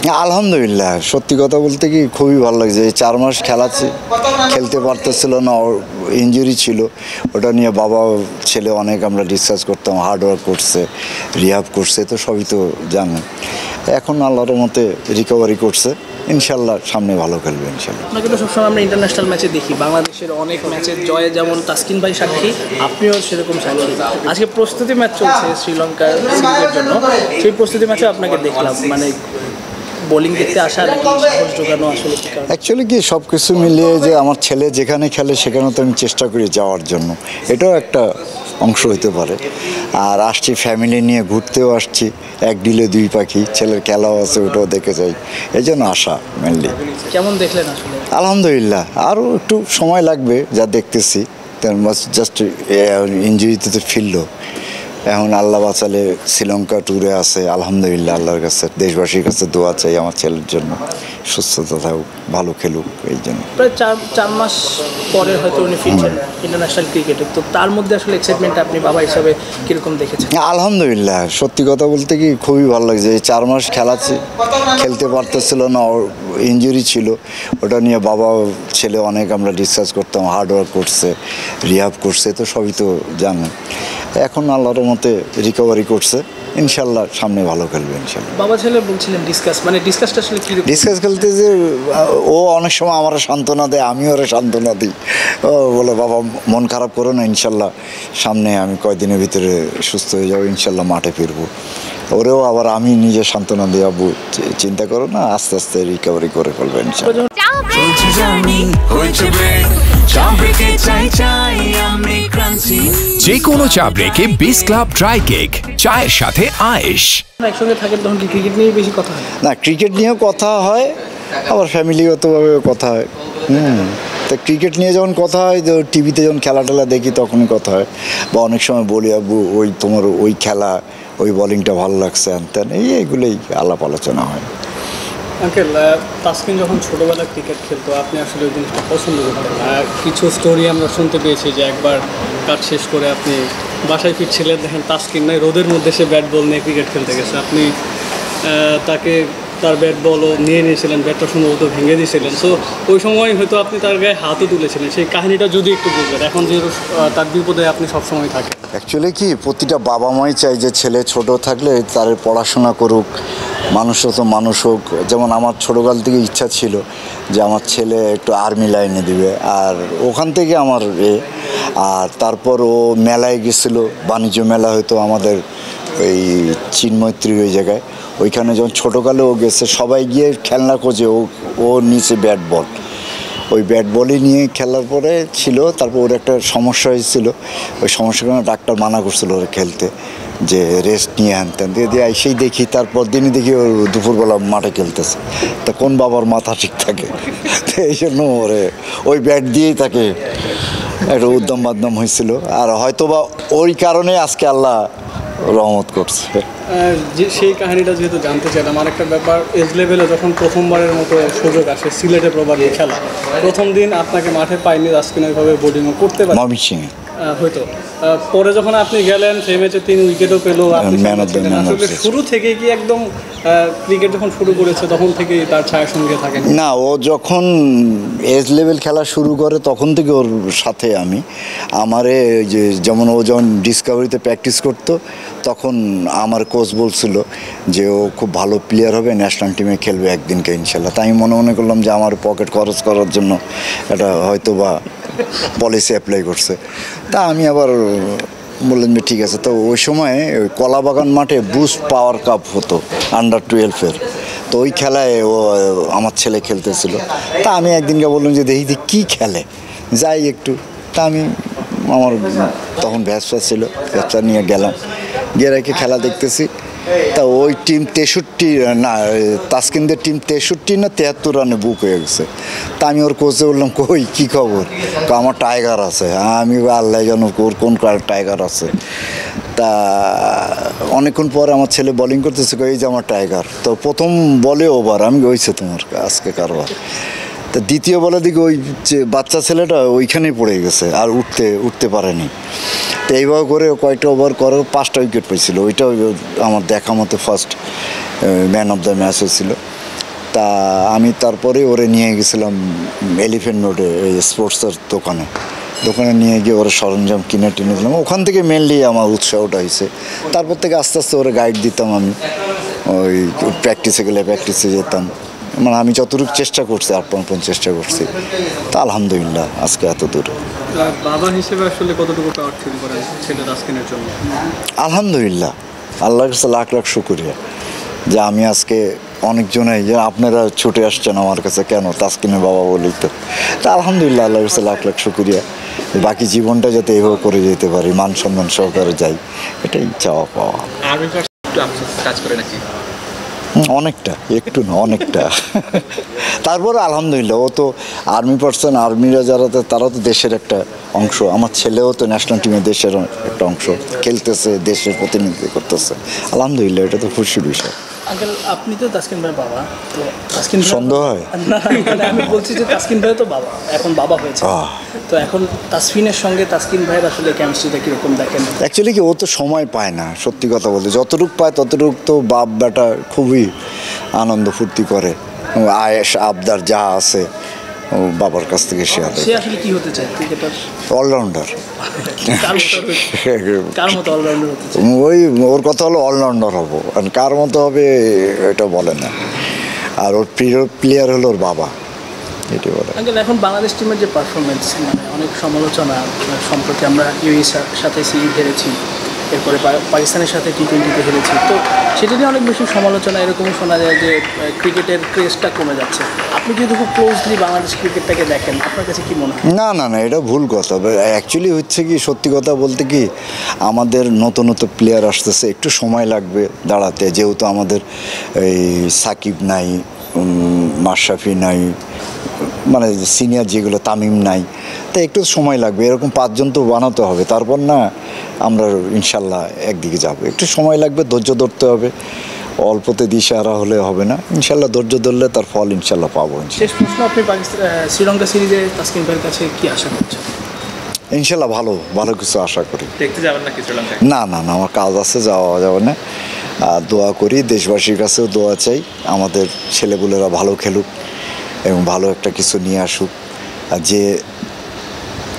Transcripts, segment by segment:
আলহামদুলিল্লাহ, সত্যি কথা বলতে কি খুবই ভালো লাগছে। এই 4 মাস খেলতে পারতেছিল না, ওর ইনজুরি ছিল। ওটা নিয়ে বাবা ছেলে অনেক আমরা ডিসকাস করতাম, হার্ডওয়ার্ক করছে, রিহাব করছে, তো সবই তো জানেন। এখন আল্লাহর মতে রিকভারি করছে, ইনশাল্লাহ সামনে ভালো খেলবে ইনশাল্লাহ। আপনাকে তো সবসময় আমরা ইন্টারন্যাশনাল ম্যাচে দেখি, বাংলাদেশের অনেক ম্যাচের জয়ে যেমন তাসকিন ভাই সাক্ষী, আপনিও সেরকম সাক্ষী। আজকে প্রস্তুতি ম্যাচ চলছে শ্রীলঙ্কার সিরিজের জন্য, সেই প্রস্তুতি ম্যাচে আপনাকে দেখলাম, মানে বোলিং দেখতে আসা নাকি সাহস জোগানো, আসলে অ্যাকচুয়ালি কি সব কিছু মিলিয়ে যে আমার ছেলে যেখানে খেলে সেখানে তো আমি চেষ্টা করি যাওয়ার জন্য, এটাও একটা অংশ হতে পারে। আর আসছি ফ্যামিলি নিয়ে, ঘুরতেও আসছি, এক ডিলে দুই পাখি, ছেলের খেলাও আছে, ওটাও দেখে যাই, এই জন্য আসা মেনলি। কেমন দেখলেন আসলে? আলহামদুলিল্লাহ, আরও একটু সময় লাগবে যা দেখতেছি, জাস্ট ইনজুরিতে তো ফিরলো। এখন আল্লাহ বাঁচালে শ্রীলঙ্কা ট্যুরে আছে, আলহামদুলিল্লাহ আল্লাহর কাছে, দেশবাসীর কাছে দোয়া চাই আমার ছেলের জন্য, সুস্থতা থাকুক, ভালো খেলুক। এই জন্য প্রায় চার মাস পরে হয়তো উনি ফিরছেন ইন্টারন্যাশনাল ক্রিকেটে, তো তার মধ্যে আসলে এক্সাইটমেন্ট আপনি বাবা হিসাবে কীরকম দেখেছেন? আলহামদুলিল্লাহ, সত্যি কথা বলতে কি খুবই ভালো লাগছে। এই 4 মাস খেলতে পারতেছিল না, ওর ইনজুরি ছিল। ওটা নিয়ে বাবা ছেলে অনেক আমরা ডিসকাস করতাম, হার্ডওয়ার্ক করছে, রিহাব করছে, তো সবই তো জানেন। এখন আল্লাহর মতে রিকভারি করছে, ইনশাল্লাহ সামনে ভালো খেলবে ইনশাল্লাহ। বাবা ছেলে বলছিলেন ডিসকাসটা আসলে কি? ডিসকাস খেলতে যে ও অনেক সময় আমার সান্ত্বনা দেয়, আমিও ওরা সান্ত্বনা দিই। ও বলে বাবা মন খারাপ করো না, ইনশাল্লাহ সামনে আমি কয়েকদিনের ভিতরে সুস্থ হয়ে যাবো, ইনশাল্লাহ মাঠে ফিরবো। ওরেও আবার আমি নিজে সান্ত্বনা দিই, আব্বু চিন্তা করো না, আস্তে আস্তে রিকভারি করে ফেলবে ইনশাল্লাহ। যে কোনো চা ব্রেকে বিস ক্লাব ড্রাই কেক, চায়ের সাথে আয়েশ। একসঙ্গে থাকেন তখন কি ক্রিকেট নিয়ে বেশি কথা হয়? না, ক্রিকেট নিয়েও কথা হয়, আবার ফ্যামিলিগতভাবেও কথা হয়। তা ক্রিকেট নিয়ে যখন কথা হয়, তো টিভিতে যখন খেলা টেলা দেখি তখনই কথা হয়, বা অনেক সময় বলি আব্বু ওই তোমার ওই খেলা, ওই বোলিংটা ভালো লাগছে, তেন এইগুলোই আলাপ আলোচনা হয়। আঙ্কেল, তাসকিন যখন ছোটোবেলা ক্রিকেট খেলতো আপনি আসলে ওই জিনিসটা পছন্দ করতেন। কিছু স্টোরি আমরা শুনতে পেয়েছি যে একবার কাজ শেষ করে আপনি বাসায় ফিরছিলেন, দেখেন তাসকিন নাই, রোদের মধ্যে সে ব্যাট বল নিয়ে ক্রিকেট খেলতে গেছে। আপনি তাকে তার ব্যাট বলও নিয়ে নিয়েছিলেন, ব্যাটটা সম্ভবত ভেঙে দিয়েছিলেন। সো ওই সময় হয়তো আপনি তার গায়ে হাতও তুলেছিলেন, সেই কাহিনিটা যদি একটু বলবেন। এখন যেহেতু তার বিপদে আপনি সবসময় থাকেন। অ্যাকচুয়ালি কি প্রতিটা বাবা মাই চাই যে ছেলে ছোট থাকলে তার পড়াশোনা করুক, মানুষও তো মানুষ হোক। যেমন আমার ছোটোকাল থেকে ইচ্ছা ছিল যে আমার ছেলে একটু আর্মি লাইনে দিবে, আর ওখান থেকে আমার আর তারপর ও মেলায় গেছিলো, বাণিজ্য মেলা হয়তো আমাদের ওই চিন্মৈত্রী ওই জায়গায়, ওইখানে যখন ছোটোকালে ও গেছে, সবাই গিয়ে খেলনা খোঁজে, ও নিচে ব্যাট বল, ওই ব্যাট বলই নিয়ে খেলার পরে ছিল। তারপর ওর একটা সমস্যা হয়েছিল, ওই সমস্যার কারণে ডাক্তার মানা করছিল ওরা খেলতে, যে রেস্ট নিয়ে আনতেন দিয়ে সেই দেখি, তারপর দিনই দেখি ওর দুপুরবেলা মাঠে খেলতেছে। তা কোন বাবার মাথা ঠিক থাকে? তো এই জন্য ওরে ওই ব্যাট দিয়েই তাকে একটা উদ্যম বাদ্যম হয়েছিল, আর হয়তো বা ওই কারণে আজকে আল্লাহ রহমত করছে। যে সেই কাহিনিটা যেহেতু জানতে চাইলাম, আরেকটা ব্যাপার, এজ লেভেলে যখন প্রথমবারের মতো সুযোগ আসে সিলেটে প্রবাদী খেলা, প্রথম দিন আপনাকে মাঠে পাইনি, তাসকিন ওইভাবে বোলিংও করতে পারে ময়মনসিংহে হয়তো। পরে যখন আপনি গেলেন সেই ম্যাচে 3 উইকেটও পেলো, আসলে শুরু থেকে কি একদম ক্রিকেট যখন শুরু করেছে তখন থেকেই তার ছায়ার সঙ্গে থাকেন? না, ও যখন এজ লেভেল খেলা শুরু করে তখন থেকে ওর সাথে আমি, আমারে যে যেমন ও যখন ডিসকভারিতে প্র্যাকটিস করতো তখন আমার কোচ বলছিল যে ও খুব ভালো প্লেয়ার হবে, ন্যাশনাল টিমে খেলবে একদিনকে ইনশাল্লাহ। তাই আমি মনে করলাম যে আমার পকেট খরচ করার জন্য এটা হয়তো বা পলিসি অ্যাপ্লাই করছে। তা আমি আবার বললেন যে ঠিক আছে। তো ওই সময় ওই কলাবাগান মাঠে বুস্ট পাওয়ার কাপ হতো আন্ডার-12-এর, তো ওই খেলায় ও আমার ছেলে খেলতেছিল। তা আমি একদিনকে বললাম যে দেখি কী খেলে, যাই একটু। তা আমি আমার তখন ব্যবসা ছিল, ব্যবসা নিয়ে গেলাম, গিয়ে রেখে খেলা দেখতেছি। তা ওই টিম 63 না, তাসকিনদের টিম 63 না 73 রানে বুক হয়ে গেছে। তা আমি ওর কোচে বললাম কই কী খবর? আমার টাইগার আছে। আমি আল্লাহ জানো ওর কোন টাইগার আছে। তা অনেকক্ষণ পরে আমার ছেলে বোলিং করতেছে, এই যে আমার টাইগার। তো প্রথম বলে ওভার আমি হয়েছে তোমার আজকে কারবার। তা দ্বিতীয় বলে দিকে ওই যে বাচ্চা ছেলেটা ওইখানেই পড়ে গেছে, আর উঠতে পারেনি। তো এইভাবে করে কয়েকটা ওভার করে 5টা উইকেট পেয়েছিল। ওইটাও আমার দেখা মতো first man of the match হয়েছিল। তা আমি তারপরে ওরে নিয়ে গেছিলাম এলিফ্যান্ট রোডে এই স্পোর্টসের দোকানে নিয়ে গিয়ে ওরা সরঞ্জাম কিনে টিনে দিলাম। ওখান থেকে মেনলি আমার উৎসাহটা হয়েছে। তারপর থেকে আস্তে আস্তে ওরা গাইড দিতাম আমি, ওই প্র্যাকটিসে গেলে প্র্যাকটিসে যেতাম। মানে আমি যতটুকু চেষ্টা করছি, আপ্রাণ চেষ্টা করছি, তা আলহামদুলিল্লাহ আজকে এত দূর। বাবা হিসেবে আসলে কতটুকু প্রাউড ফিল করেন ছেলে তাসকিনের জন্য? আলহামদুলিল্লাহ, আল্লাহর কাছে লাখ লাখ শুকরিয়া যে আমি আজকে অনেকজনে যে আপনারা ছুটে আসছেন আমার কাছে, কেন তাসকিনের বাবা বলেই তো। তা আলহামদুলিল্লাহ আল্লাহর কাছে লাখ লাখ শুকরিয়া। বাকি জীবনটা যাতে এভাবে করে যেতে পারি, মান সম্মান সহকারে যাই, এটাই চাওয়া পাওয়া। কাজ করে নাকি? অনেকটা, একটু না অনেকটা। তারপরে আলহামদুলিল্লাহ ও তো আর্মি পার্সন, আর্মিরা যারা তারা তো দেশের একটা অংশ। আমার ছেলেও তো ন্যাশনাল টিমে দেশের একটা অংশ, খেলতেছে, দেশের প্রতিনিধিত্ব করতেছে। আলহামদুলিল্লাহ, এটা তো খুশির বিষয়। আঙ্কেল, আপনি তো তাসকিন ভাইয়ের বাবা, তো তাসকিন ভাই- সন্দেহ হয়? না, মানে আমি বলছি যে তাসকিন ভাই তো বাবা, এখন বাবা হয়েছে, তো এখন তাসফিনের সঙ্গে তাসকিন ভাইয়ের আসলে কেমিস্ট্রিটা কীরকম দেখেন? অ্যাকচুয়ালি কি, ও তো সময় পায় না, সত্যি কথা বলতে। যতটুকু পায় ততটুকু তো বাপ বেটা খুবই আনন্দ ফুর্তি করে। আয়েশ আবদার যা আছে ও বাবার কাছ থেকে শেয়ার সে আসলে কি হতে চায় ক্রিকেটার? অলরাউন্ডার। কার মতো অলরাউন্ডার হতে চায়? ওই ওর কথা হলো অলরাউন্ডার হবো, আর কার মতো হবে এটা বলে না। আর ওর প্রিয় প্লেয়ার হলো ওর বাবা, এটাই বলে। আঙ্কেল, এখন বাংলাদেশ টিমের যে পারফরমেন্স, মানে অনেক সমালোচনা। সম্প্রতি আমরা ইউএর সাথে সিরিজ হেরেছি, এরপরে পাকিস্তানের সাথে টি-20তে হেরেছি, তো সেটা নিয়ে অনেক বেশি সমালোচনা। এরকমও শোনা যায় যে ক্রিকেটের ক্রেজটা কমে যাচ্ছে। আপনি যেহেতু খুব ক্লোজলি বাংলাদেশ ক্রিকেটটাকে দেখেন, আপনার কাছে কি মনে হয়? না না না, এটা ভুল কথা। অ্যাকচুয়ালি হচ্ছে কি, সত্যি কথা বলতে কি, আমাদের নতুন নতুন প্লেয়ার আসতেছে, একটু সময় লাগবে দাঁড়াতে। যেহেতু আমাদের এই সাকিব নাই, মাশরাফি নাই, মানে সিনিয়র যেগুলো, তামিম নাই, তো একটু সময় লাগবে। এরকম 5 জন তো বানাতে হবে, তারপর না আমরা ইনশাল্লাহ একদিকে যাব। একটু সময় লাগবে, ধৈর্য ধরতে হবে। অল্পতে দিশাহারা হলে হবে না, ইনশাল্লাহ ধৈর্য ধরলে তার ফল ইনশাল্লাহ পাবো। শেষ প্রশ্ন, আপনি শ্রীলঙ্কা সিরিজে তাসকিন ভাইয়ের কাছে কি আশা করছেন? ইনশাল্লাহ ভালো ভালো কিছু আশা করি। দেখতে যাবেন নাকি শ্রীলঙ্কায়? না না না, আমার কাজ আছে, যাওয়া যাবে না। আর দোয়া করি, দেশবাসীর কাছেও দোয়া চাই, আমাদের ছেলেগুলোরা ভালো খেলুক এবং ভালো একটা কিছু নিয়ে আসুক। আর যে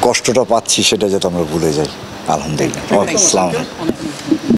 কষ্টটা পাচ্ছি সেটা যাতে আমরা ভুলে যাই। আলহামদুলিল্লাহ। আসসালামু আলাইকুম।